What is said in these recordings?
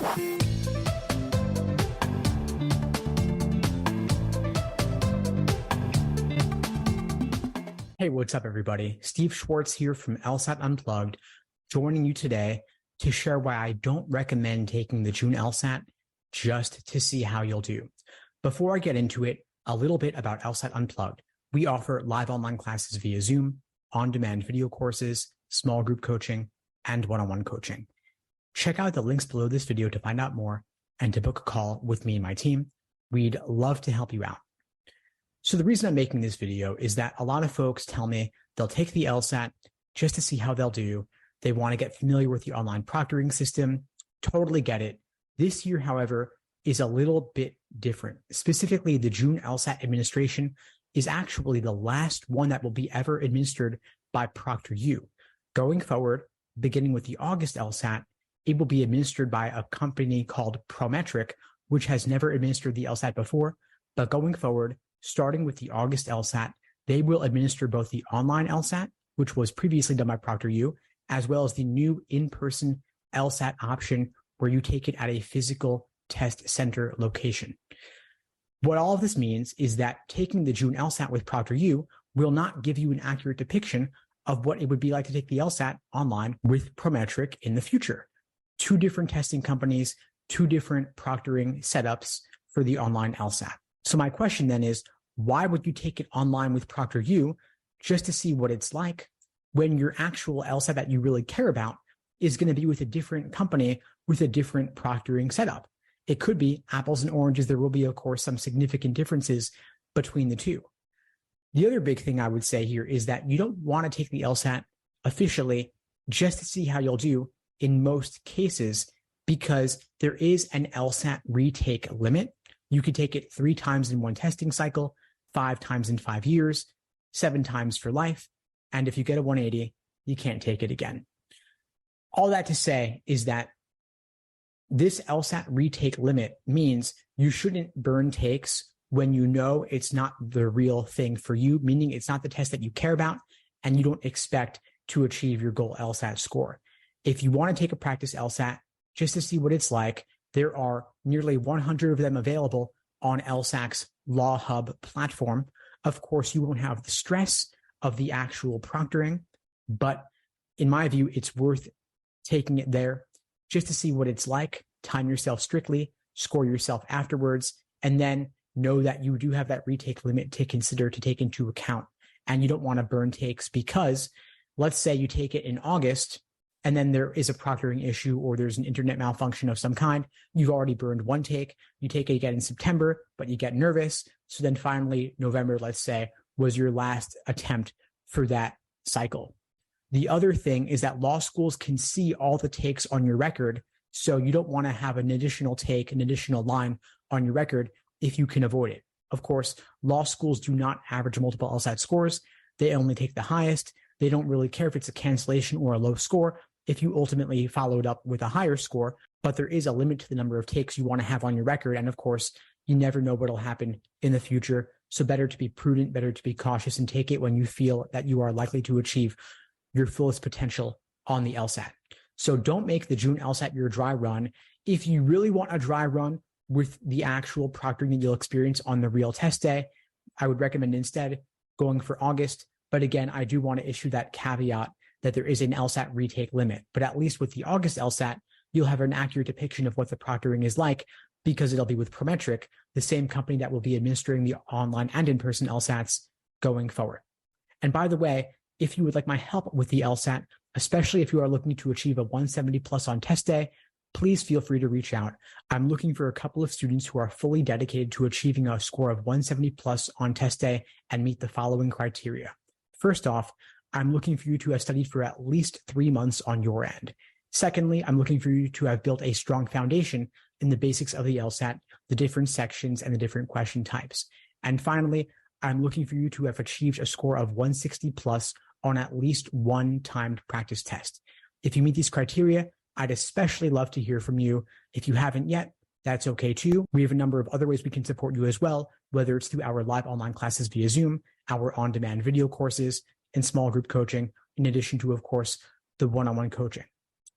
Hey, what's up, everybody? Steve Schwartz here from LSAT Unplugged, joining you today to share why I don't recommend taking the June LSAT just to see how you'll do. Before I get into it, a little bit about LSAT Unplugged. We offer live online classes via Zoom, on-demand video courses, small group coaching, and one-on-one coaching. Check out the links below this video to find out more and to book a call with me and my team. We'd love to help you out. So the reason I'm making this video is that a lot of folks tell me they'll take the LSAT just to see how they'll do. They want to get familiar with the online proctoring system. Totally get it. This year, however, is a little bit different. Specifically, the June LSAT administration is actually the last one that will be ever administered by ProctorU. Going forward, beginning with the August LSAT, it will be administered by a company called Prometric, which has never administered the LSAT before. But going forward, starting with the August LSAT, they will administer both the online LSAT, which was previously done by ProctorU, as well as the new in-person LSAT option where you take it at a physical test center location. What all of this means is that taking the June LSAT with ProctorU will not give you an accurate depiction of what it would be like to take the LSAT online with Prometric in the future. Two different testing companies, two different proctoring setups for the online LSAT. So my question then is, why would you take it online with ProctorU just to see what it's like when your actual LSAT that you really care about is going to be with a different company with a different proctoring setup? It could be apples and oranges. There will be, of course, some significant differences between the two. The other big thing I would say here is that you don't want to take the LSAT officially just to see how you'll do in most cases, because there is an LSAT retake limit. You could take it 3 times in one testing cycle, 5 times in 5 years, 7 times for life. And if you get a 180, you can't take it again. All that to say is that this LSAT retake limit means you shouldn't burn takes when you know it's not the real thing for you, meaning it's not the test that you care about and you don't expect to achieve your goal LSAT score. If you want to take a practice LSAT just to see what it's like, there are nearly 100 of them available on LSAC's Law Hub platform. Of course, you won't have the stress of the actual proctoring, but in my view, it's worth taking it there just to see what it's like. Time yourself strictly, score yourself afterwards, and then know that you do have that retake limit to consider, to take into account. And you don't want to burn takes because let's say you take it in August and then there is a proctoring issue or there's an internet malfunction of some kind. You've already burned one take. You take it again in September, but you get nervous. So then finally, November, let's say, was your last attempt for that cycle. The other thing is that law schools can see all the takes on your record. So you don't want to have an additional take, an additional line on your record if you can avoid it. Of course, law schools do not average multiple LSAT scores. They only take the highest. They don't really care if it's a cancellation or a low score if you ultimately followed up with a higher score, but there is a limit to the number of takes you want to have on your record. And of course, you never know what will happen in the future. So better to be prudent, better to be cautious and take it when you feel that you are likely to achieve your fullest potential on the LSAT. So don't make the June LSAT your dry run. If you really want a dry run with the actual proctoring that you'll experience on the real test day, I would recommend instead going for August. But again, I do want to issue that caveat that there is an LSAT retake limit. But at least with the August LSAT, you'll have an accurate depiction of what the proctoring is like because it'll be with Prometric, the same company that will be administering the online and in-person LSATs going forward. And by the way, if you would like my help with the LSAT, especially if you are looking to achieve a 170 plus on test day, please feel free to reach out. I'm looking for a couple of students who are fully dedicated to achieving a score of 170 plus on test day and meet the following criteria. First off, I'm looking for you to have studied for at least 3 months on your end. Secondly, I'm looking for you to have built a strong foundation in the basics of the LSAT, the different sections and the different question types. And finally, I'm looking for you to have achieved a score of 160 plus on at least one timed practice test. If you meet these criteria, I'd especially love to hear from you. If you haven't yet, that's okay too. We have a number of other ways we can support you as well, whether it's through our live online classes via Zoom, our on-demand video courses, and small group coaching, in addition to, of course, the one-on-one coaching.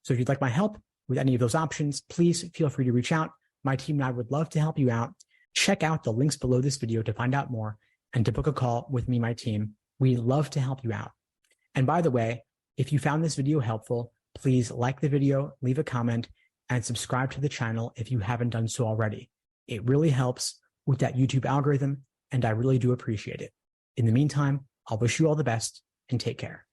So if you'd like my help, with any of those options, please feel free to reach out. My team and I would love to help you out. Check out the links below this video to find out more and to book a call with me and my team. We'd love to help you out. And by the way, if you found this video helpful, please like the video, leave a comment, and subscribe to the channel if you haven't done so already. It really helps with that YouTube algorithm, and I really do appreciate it. In the meantime, I'll wish you all the best and take care.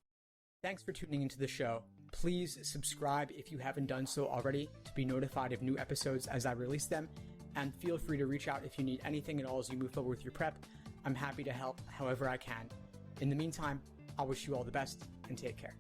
Thanks for tuning into the show. Please subscribe if you haven't done so already to be notified of new episodes as I release them, and feel free to reach out if you need anything at all as you move forward with your prep. I'm happy to help however I can. In the meantime, I'll wish you all the best and take care.